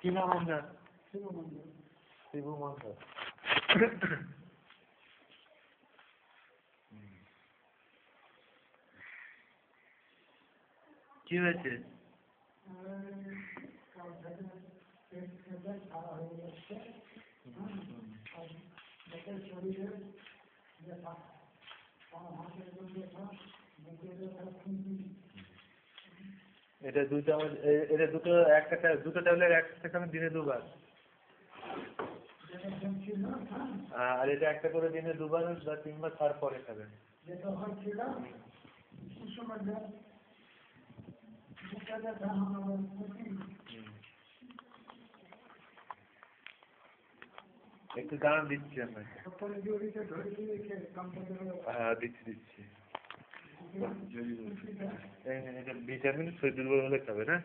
কি নাম আপনার? শিবু মন্ডল। কি হয়েছে? এটা দুটো দুটো ট্যাবলেট একটা খাবেন দিনে দুবার, আর এটা একটা করে দিনে দুবার বা তিনবার তারপরে খাবেন। একটু দাঁড়ান, দিচ্ছি আপনাকে। হ্যাঁ দিচ্ছি। এটা 2-4 মিনিট শরীর দুর্বল হলে খাবে না?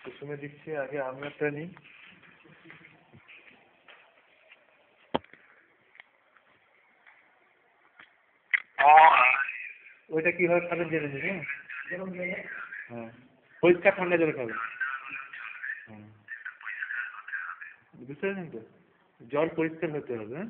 কুসুমে দিচ্ছি, আগে আপনারটা নিই। ওইটা কিভাবে খাবেন জেনে নিন। হ্যাঁ, পরিষ্কার ঠান্ডা জলে খাবেন। হ্যাঁ, বুঝতে পারছেন তো? জল পরিষ্কার হতে হবে। হ্যাঁ,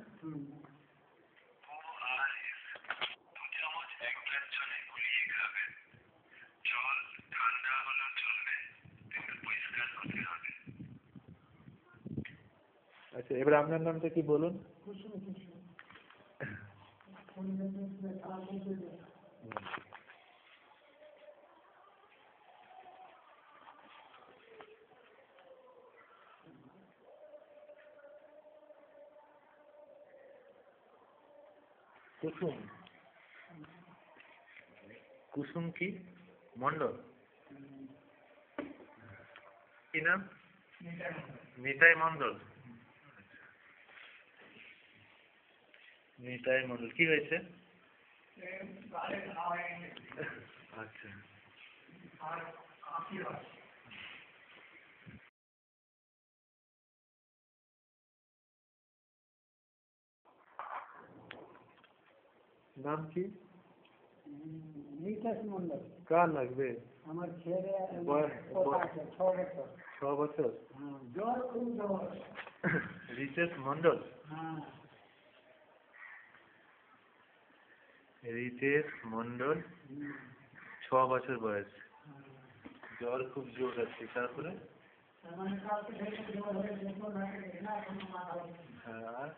আচ্ছা, এবার আপনার নামটা কি বলুন? কুসুম। কুসুম কি মন্ডল? কি নাম? নিতাই মন্ডল। নিতাই মন্ডল, কি হয়েছে? আচ্ছা, নাম কি? কার লাগবে? আমার ছেলে। 6 বছর। রিতেশ মন্ডল। রিতেশ মন্ডল, 6 বছর বয়স, জ্বর খুব জোর আছে। তারপরে হ্যাঁ,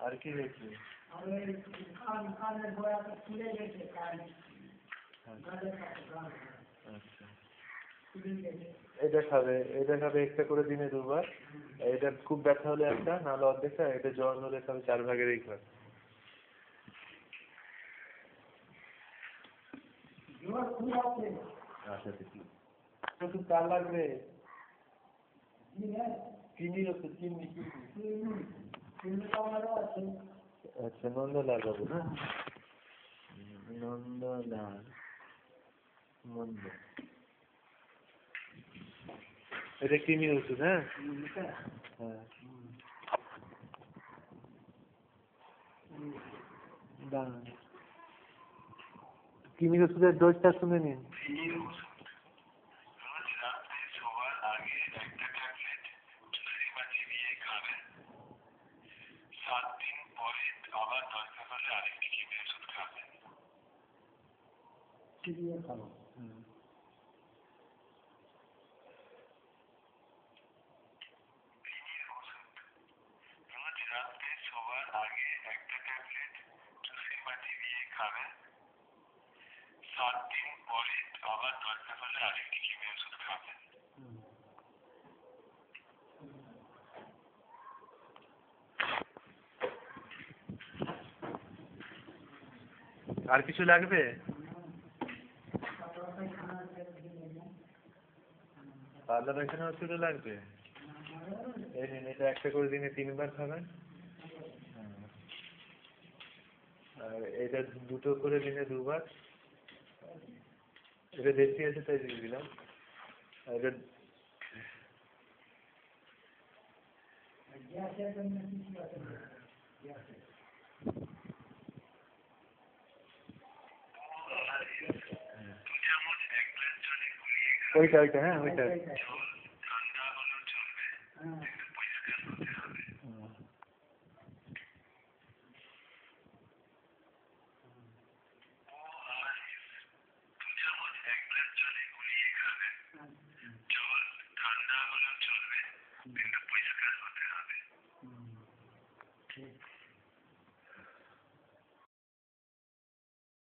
আর কি হয়েছে? আচ্ছা, এটা খাবে একটা করে দিনে দুবার। এটা খুব ব্যথা হলে একটা, নাহলে অর্ধেকটা। এটা জ্বর হলে খাবে 4 ভাগের 1 ভাগ। আচ্ছা, দেখি ওষুধ কার লাগবে? চিনির ওষুধ, চিনি। আচ্ছা, নন্দলাল বাবু না? নন্দলাল মন্ডল, এটা চিনির ওষুধ। হ্যাঁ, হ্যাঁ, দাঁড়ান, চিনির ওষুধের ডোজটা শুনে নিন। আর কিছু লাগবে? পাতলা পায়খানা ওষুধও লাগবে? এই নিন, এটা একটা করে দিনে 3 বার খাবেন। আর এটা দুটো করে দিনে 2 বার। এটা বেশি আছে তাই দিয়ে দিলাম। আর এটা ওইটা ওইটা, হ্যাঁ ওইটা।